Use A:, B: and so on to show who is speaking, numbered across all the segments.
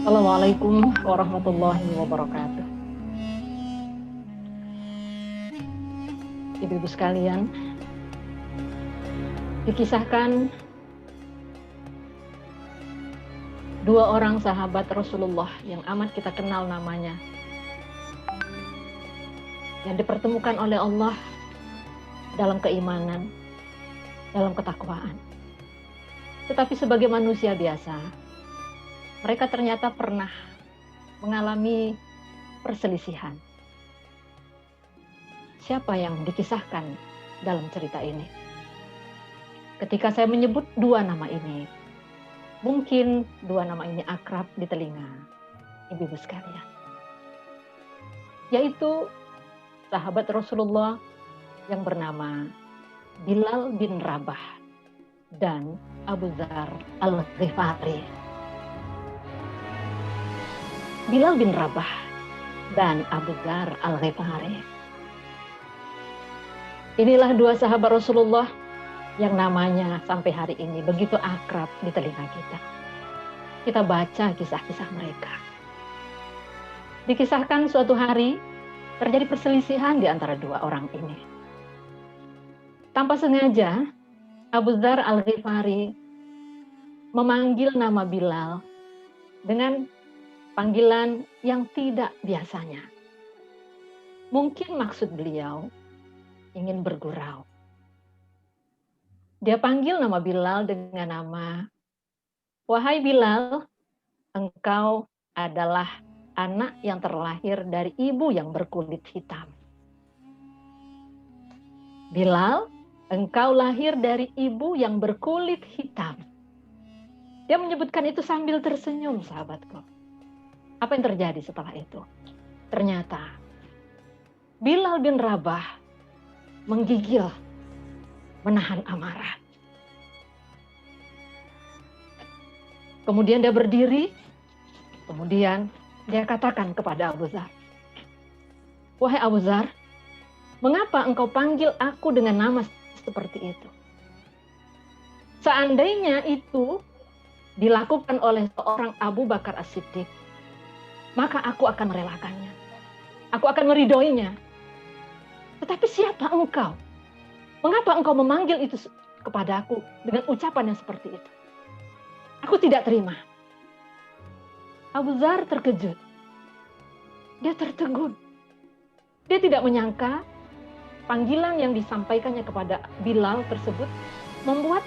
A: Assalamualaikum warahmatullahi wabarakatuh. Ibu-ibu sekalian, dikisahkan dua orang sahabat Rasulullah yang amat kita kenal namanya, yang dipertemukan oleh Allah dalam keimanan, dalam ketakwaan. Tetapi sebagai manusia biasa, mereka ternyata pernah mengalami perselisihan. Siapa yang dikisahkan dalam cerita ini? Ketika saya menyebut dua nama ini, mungkin dua nama ini akrab di telinga ibu-ibu sekalian. Yaitu sahabat Rasulullah yang bernama Bilal bin Rabah dan Abu Dzar Al-Ghifari. Bilal bin Rabah dan Abu Dzar Al-Ghifari. Inilah dua sahabat Rasulullah yang namanya sampai hari ini begitu akrab di telinga kita. Kita baca kisah-kisah mereka. Dikisahkan suatu hari terjadi perselisihan di antara dua orang ini. Tanpa sengaja, Abu Dzar Al-Ghifari memanggil nama Bilal dengan panggilan yang tidak biasanya. Mungkin maksud beliau ingin bergurau. Dia panggil nama Bilal dengan nama, "Wahai Bilal, engkau adalah anak yang terlahir dari ibu yang berkulit hitam. Bilal, engkau lahir dari ibu yang berkulit hitam." Dia menyebutkan itu sambil tersenyum, sahabatku. Apa yang terjadi setelah itu? Ternyata Bilal bin Rabah menggigil, menahan amarah. Kemudian dia berdiri, kemudian dia katakan kepada Abu Dzar, "Wahai Abu Dzar, mengapa engkau panggil aku dengan nama seperti itu? Seandainya itu dilakukan oleh seorang Abu Bakar As-Siddiq, maka aku akan merelakannya. Aku akan meridhoinya. Tetapi siapa engkau? Mengapa engkau memanggil itu kepadaku dengan ucapan yang seperti itu? Aku tidak terima." Abu Dzar terkejut. Dia tertegun. Dia tidak menyangka panggilan yang disampaikannya kepada Bilal tersebut membuat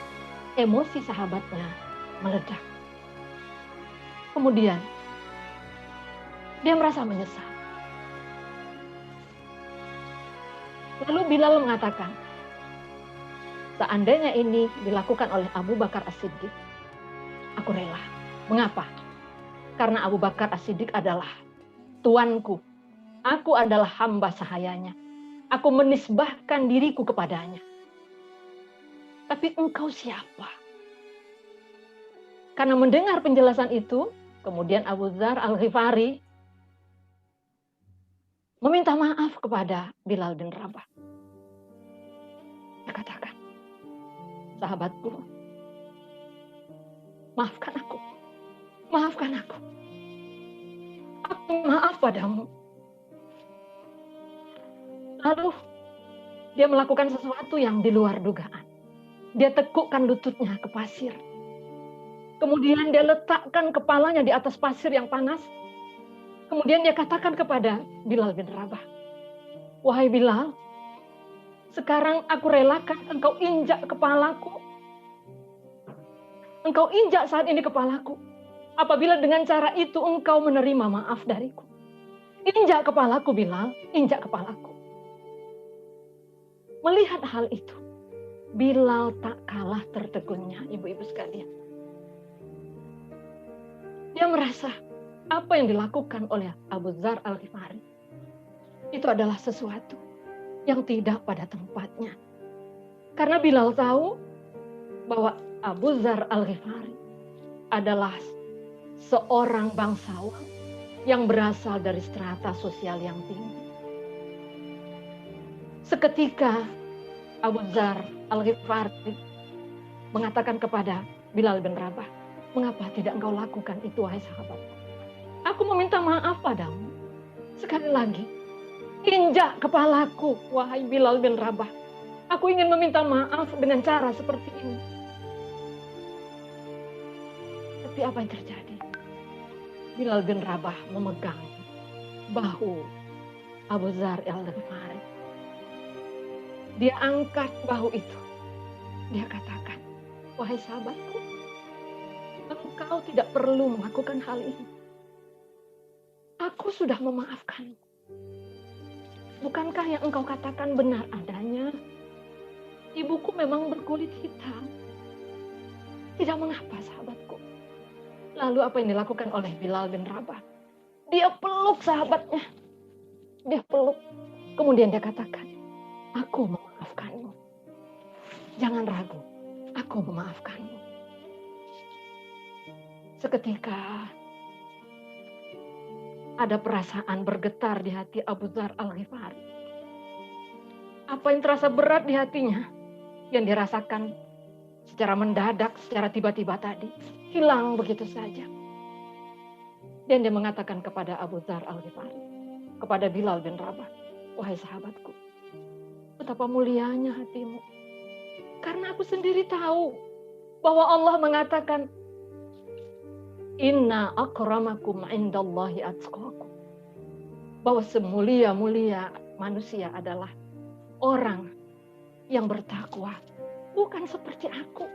A: emosi sahabatnya meledak. Kemudian dia merasa menyesal. Lalu Bilal mengatakan, "Seandainya ini dilakukan oleh Abu Bakar As-Siddiq, aku rela." Mengapa? Karena Abu Bakar As-Siddiq adalah tuanku. Aku adalah hamba sahayanya. Aku menisbahkan diriku kepadanya. Tapi engkau siapa? Karena mendengar penjelasan itu, kemudian Abu Dzar Al-Ghifari meminta maaf kepada Bilal bin Rabah. Dia katakan, "Sahabatku, maafkan aku. Maafkan aku. Aku maaf padamu." Lalu dia melakukan sesuatu yang di luar dugaan. Dia tekukkan lututnya ke pasir. Kemudian dia letakkan kepalanya di atas pasir yang panas. Kemudian dia katakan kepada Bilal bin Rabah, "Wahai Bilal, sekarang aku relakan engkau injak kepalaku. Engkau injak saat ini kepalaku. Apabila dengan cara itu engkau menerima maaf dariku. Injak kepalaku, Bilal, injak kepalaku." Melihat hal itu, Bilal tak kalah tertegunnya, ibu-ibu sekalian. Dia merasa apa yang dilakukan oleh Abu Dzar Al-Ghifari itu adalah sesuatu yang tidak pada tempatnya. Karena Bilal tahu bahwa Abu Dzar Al-Ghifari adalah seorang bangsawan yang berasal dari strata sosial yang tinggi. Seketika Abu Dzar Al-Ghifari mengatakan kepada Bilal bin Rabah, "Mengapa tidak engkau lakukan itu, wahai sahabatku? Aku meminta maaf padamu. Sekali lagi, injak kepalaku, wahai Bilal bin Rabah. Aku ingin meminta maaf dengan cara seperti ini. Tapi apa yang terjadi? Bilal bin Rabah memegang bahu Abu Dzar al-Ghifari. Dia angkat bahu itu. Dia katakan, wahai sahabatku, engkau tidak perlu melakukan hal ini. Aku sudah memaafkanmu. Bukankah yang engkau katakan benar adanya? Ibuku memang berkulit hitam. Tidak mengapa, sahabatku. Lalu apa yang dilakukan oleh Bilal bin Rabah? Dia peluk sahabatnya. Dia peluk. Kemudian dia katakan, aku memaafkanmu. Jangan ragu, aku memaafkanmu. Seketika ada perasaan bergetar di hati Abu Dzar al-Ghifari. Apa yang terasa berat di hatinya, yang dirasakan secara mendadak, secara tiba-tiba tadi, hilang begitu saja. Dan dia mengatakan kepada Abu Dzar al-Ghifari, kepada Bilal bin Rabah, wahai sahabatku, betapa mulianya hatimu. Karena aku sendiri tahu bahwa Allah mengatakan, inna akramakum indallahi atqakum. Bahwa semulia-mulia manusia adalah orang yang bertakwa. Bukan seperti aku.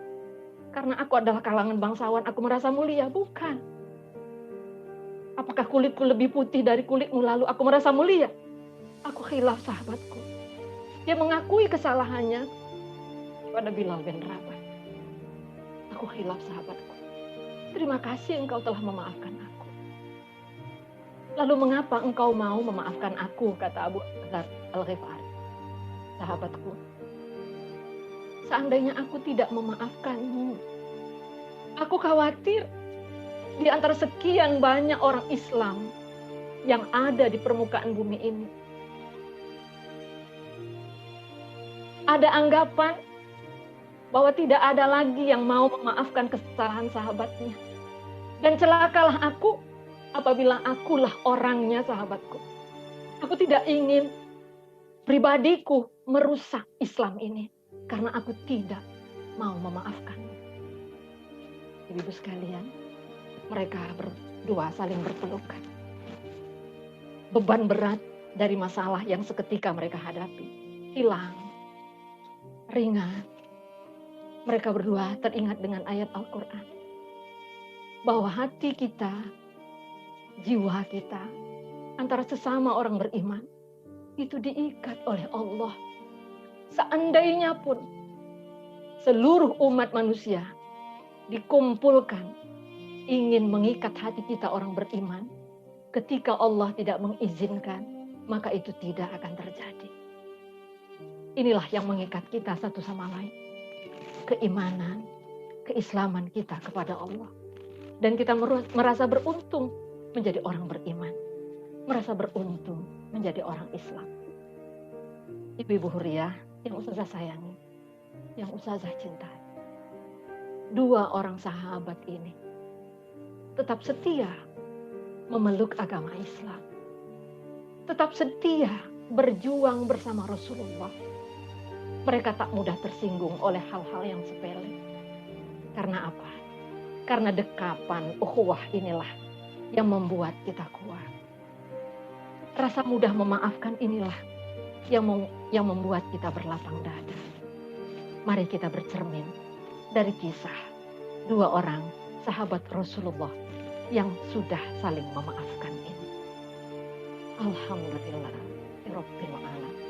A: Karena aku adalah kalangan bangsawan, aku merasa mulia. Bukan. Apakah kulitku lebih putih dari kulitmu lalu aku merasa mulia? Aku khilaf sahabatku. Dia mengakui kesalahannya pada Bilal bin Rabah. Aku khilaf sahabatku. Terima kasih engkau telah memaafkan aku. Lalu mengapa engkau mau memaafkan aku, kata Abu Dzar al-Ghifari. Sahabatku, seandainya aku tidak memaafkanmu, aku khawatir di antara sekian banyak orang Islam yang ada di permukaan bumi ini, ada anggapan bahwa tidak ada lagi yang mau memaafkan kesalahan sahabatnya. Dan celakalah aku apabila akulah orangnya, sahabatku. Aku tidak ingin pribadiku merusak Islam ini karena aku tidak mau memaafkan. Ibu-ibu sekalian, mereka berdua saling berpelukan. Beban berat dari masalah yang seketika mereka hadapi hilang, ringan. Mereka berdua teringat dengan ayat Al-Quran. Bahwa hati kita, jiwa kita, antara sesama orang beriman, itu diikat oleh Allah. Seandainya pun seluruh umat manusia dikumpulkan ingin mengikat hati kita orang beriman, ketika Allah tidak mengizinkan, maka itu tidak akan terjadi. Inilah yang mengikat kita satu sama lain. Keimanan, keislaman kita kepada Allah. Dan kita merasa beruntung menjadi orang beriman. Merasa beruntung menjadi orang Islam. Ibu-ibu huriah yang Ustazah sayangi, yang Ustazah cintai. Dua orang sahabat ini tetap setia memeluk agama Islam. Tetap setia berjuang bersama Rasulullah. Mereka tak mudah tersinggung oleh hal-hal yang sepele. Karena apa? Karena dekapan ukhuwah inilah yang membuat kita kuat. Rasa mudah memaafkan inilah yang membuat kita berlapang dada. Mari kita bercermin dari kisah dua orang sahabat Rasulullah yang sudah saling memaafkan ini. Alhamdulillah, Rabbil alamin.